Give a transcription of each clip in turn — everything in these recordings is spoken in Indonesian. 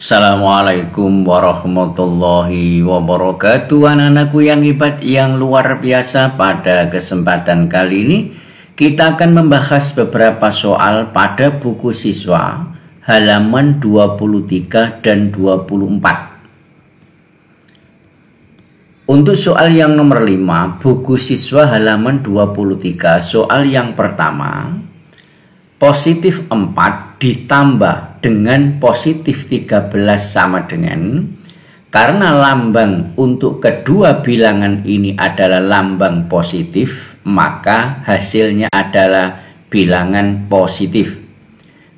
Assalamualaikum warahmatullahi wabarakatuh. Anak-anakku yang hebat, yang luar biasa, pada kesempatan kali ini kita akan membahas beberapa soal pada buku siswa halaman 23 dan 24. Untuk soal yang nomor 5, buku siswa halaman 23, soal yang pertama, positif 4 ditambah dengan positif 13 sama dengan, karena lambang untuk kedua bilangan ini adalah lambang positif, maka hasilnya adalah bilangan positif.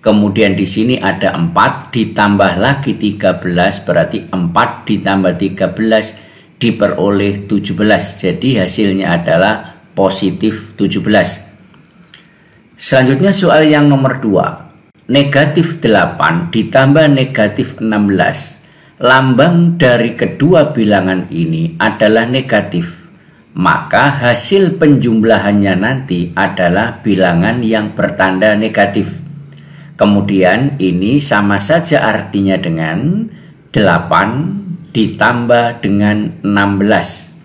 Kemudian di sini ada 4 ditambah lagi 13, berarti 4 ditambah 13 diperoleh 17. Jadi hasilnya adalah positif 17. Selanjutnya soal yang nomor 2. Negatif 8 ditambah negatif 16. Lambang dari kedua bilangan ini adalah negatif. Maka hasil penjumlahannya nanti adalah bilangan yang bertanda negatif. Kemudian ini sama saja artinya dengan 8 ditambah dengan 16.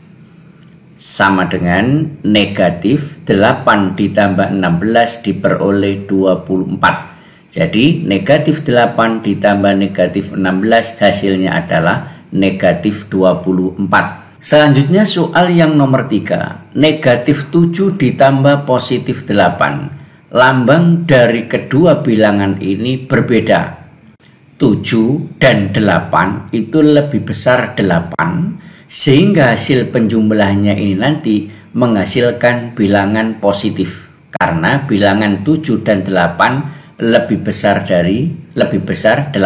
Sama dengan negatif 8 ditambah 16 diperoleh 24. Jadi negatif 8 ditambah negatif 16 hasilnya adalah negatif 24. Selanjutnya soal yang nomor 3. Negatif 7 ditambah positif 8. Lambang dari kedua bilangan ini berbeda. 7 dan 8 itu lebih besar 8. Sehingga hasil penjumlahannya ini nanti menghasilkan bilangan positif. Karena bilangan 7 dan 8 lebih besar 8.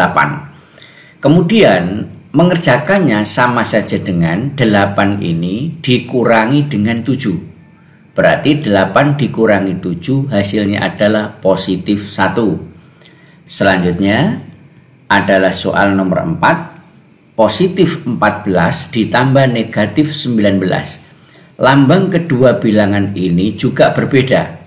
Kemudian mengerjakannya sama saja dengan 8 ini dikurangi dengan 7. Berarti 8 dikurangi 7 hasilnya adalah positif 1. Selanjutnya adalah soal nomor 4. Positif 14 ditambah negatif 19. Lambang kedua bilangan ini juga berbeda.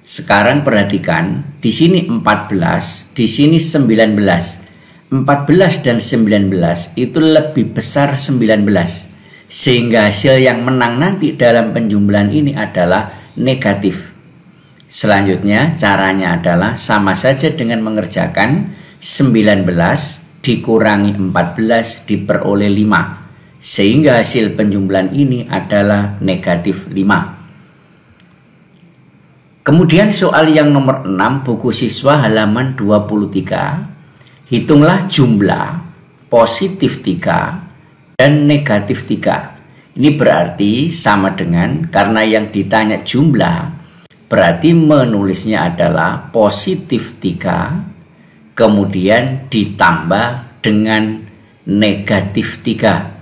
Sekarang perhatikan, di sini 14, di sini 19. 14 dan 19 itu lebih besar 19. Sehingga hasil yang menang nanti dalam penjumlahan ini adalah negatif. Selanjutnya caranya adalah sama saja dengan mengerjakan 19 dikurangi 14 diperoleh 5. Sehingga hasil penjumlahan ini adalah negatif 5. Kemudian soal yang nomor 6 buku siswa halaman 23. Hitunglah jumlah positif 3 dan negatif 3. Ini berarti sama dengan, karena yang ditanya jumlah, berarti menulisnya adalah positif 3 kemudian ditambah dengan negatif 3.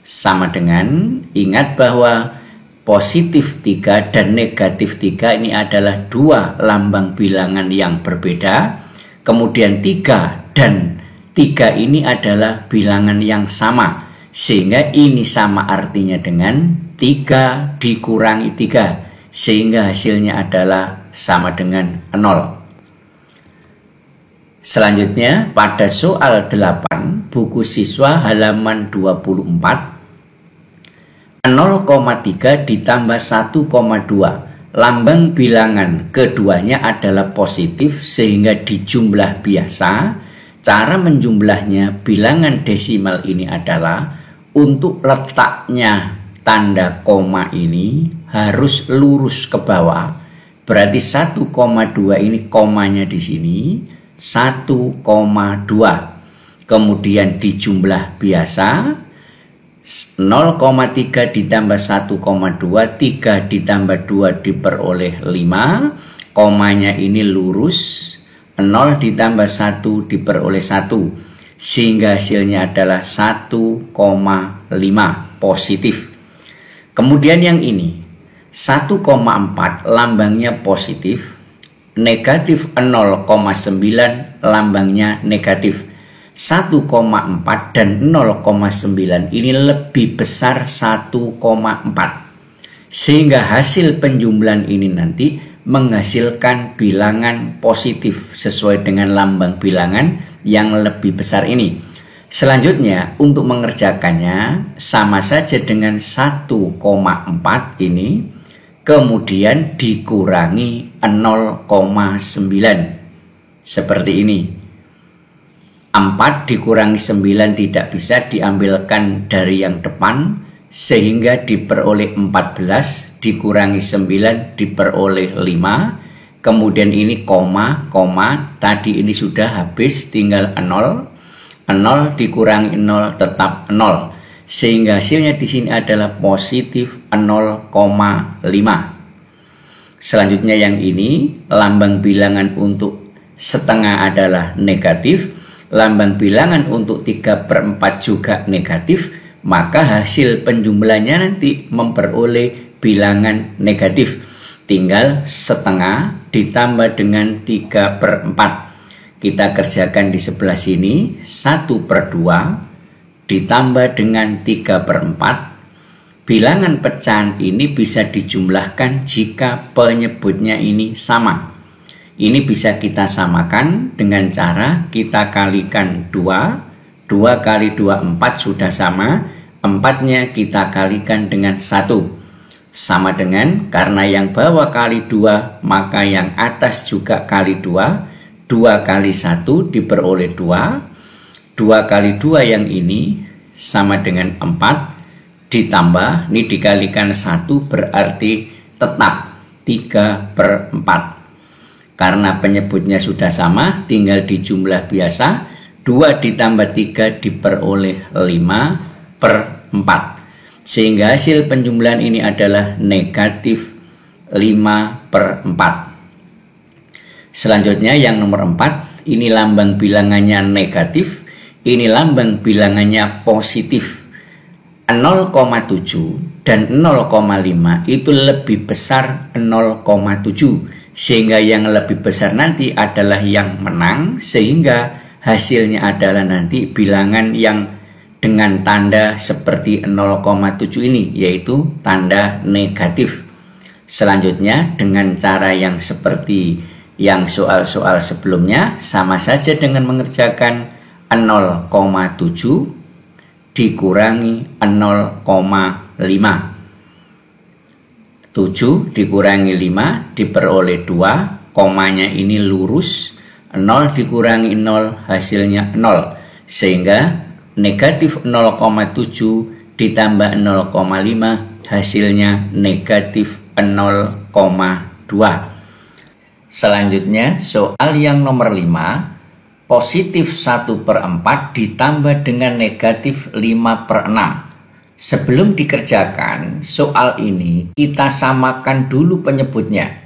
Sama dengan, ingat bahwa positif 3 dan negatif 3 ini adalah dua lambang bilangan yang berbeda. Kemudian 3 dan 3 ini adalah bilangan yang sama. Sehingga ini sama artinya dengan 3 dikurangi 3. Sehingga hasilnya adalah sama dengan 0. Selanjutnya pada soal 8 buku siswa halaman 24. 0,3 ditambah 1,2. Lambang bilangan keduanya adalah positif sehingga dijumlah biasa. Cara menjumlahnya bilangan desimal ini adalah untuk letaknya tanda koma ini harus lurus ke bawah. Berarti 1,2 ini komanya di sini 1,2. Kemudian dijumlah biasa. 0,3 ditambah 1,2, 3 ditambah 2 diperoleh 5. Komanya ini lurus. 0 ditambah 1 diperoleh 1. Sehingga hasilnya adalah 1,5 positif. Kemudian yang ini 1,4 lambangnya positif. Negatif 0,9 lambangnya negatif. 1,4 dan 0,9 ini lebih besar 1,4. Sehingga hasil penjumlahan ini nanti menghasilkan bilangan positif sesuai dengan lambang bilangan yang lebih besar ini. Selanjutnya untuk mengerjakannya sama saja dengan 1,4 ini kemudian dikurangi 0,9 seperti ini. 4 dikurangi 9 tidak bisa diambilkan dari yang depan sehingga diperoleh 14 dikurangi 9 diperoleh 5. Kemudian ini koma, tadi ini sudah habis tinggal 0. 0 dikurangi 0 tetap 0. Sehingga hasilnya di sini adalah positif 0,5. Selanjutnya yang ini lambang bilangan untuk setengah adalah negatif. Lambang bilangan untuk 3/4 juga negatif. Maka hasil penjumlahannya nanti memperoleh bilangan negatif. Tinggal setengah ditambah dengan 3/4. Kita kerjakan di sebelah sini 1/2 ditambah dengan 3/4. Bilangan pecahan ini bisa dijumlahkan jika penyebutnya ini sama. Ini bisa kita samakan dengan cara kita kalikan 2. 2 kali 2 4 sudah sama. 4-nya kita kalikan dengan 1. Sama dengan karena yang bawah kali 2 maka yang atas juga kali 2. 2 kali 1 diperoleh 2. 2 kali 2 yang ini sama dengan 4. Ditambah, ini dikalikan 1 berarti tetap 3/4. Karena penyebutnya sudah sama, tinggal dijumlah biasa. 2 ditambah 3 diperoleh 5/4. Sehingga hasil penjumlahan ini adalah negatif 5/4. Selanjutnya yang nomor 4, ini lambang bilangannya negatif, ini lambang bilangannya positif. 0,7 dan 0,5 itu lebih besar 0,7. Sehingga yang lebih besar nanti adalah yang menang, sehingga hasilnya adalah nanti bilangan yang dengan tanda seperti 0,7 ini, yaitu tanda negatif. Selanjutnya dengan cara yang seperti yang soal-soal sebelumnya, sama saja dengan mengerjakan 0,7 dikurangi 0,5. 7 dikurangi 5 diperoleh 2. Komanya ini lurus. 0 dikurangi 0 hasilnya 0. Sehingga negatif 0,7 ditambah 0,5 hasilnya negatif 0,2. Selanjutnya soal yang nomor 5, positif 1/4 ditambah dengan negatif 5/6. Sebelum dikerjakan soal ini kita samakan dulu penyebutnya.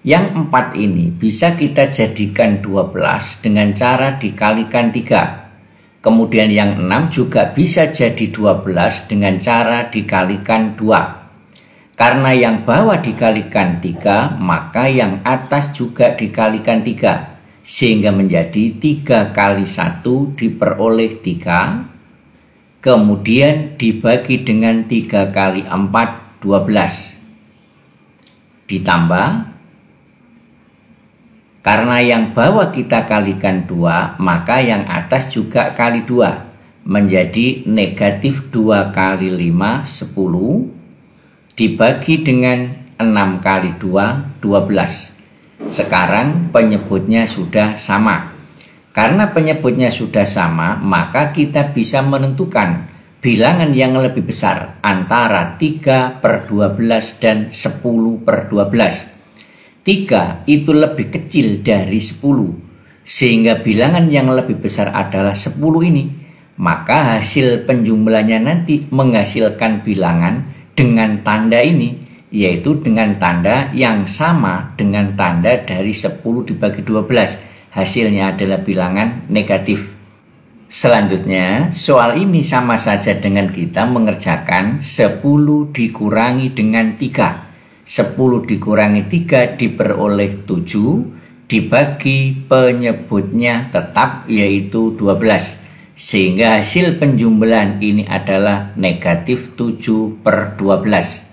Yang 4 ini bisa kita jadikan 12 dengan cara dikalikan 3. Kemudian yang 6 juga bisa jadi 12 dengan cara dikalikan 2. Karena yang bawah dikalikan 3, maka yang atas juga dikalikan 3. Sehingga menjadi 3 kali 1 diperoleh 3. Kemudian dibagi dengan 3 kali 4, 12. Ditambah, karena yang bawah kita kalikan 2, maka yang atas juga kali 2. Menjadi negatif 2 kali 5, 10. Dibagi dengan 6 kali 2, 12. Sekarang penyebutnya sudah sama. Karena penyebutnya sudah sama, maka kita bisa menentukan bilangan yang lebih besar antara 3/12 dan 10/12. 3 itu lebih kecil dari 10. Sehingga bilangan yang lebih besar adalah 10 ini. Maka hasil penjumlahannya nanti menghasilkan bilangan dengan tanda ini, yaitu dengan tanda yang sama dengan tanda dari 10 dibagi 12. Hasilnya adalah bilangan negatif. Selanjutnya, soal ini sama saja dengan kita mengerjakan 10 dikurangi dengan 3. 10 dikurangi 3 diperoleh 7, dibagi penyebutnya tetap yaitu 12. Sehingga hasil penjumlahan ini adalah negatif 7/12.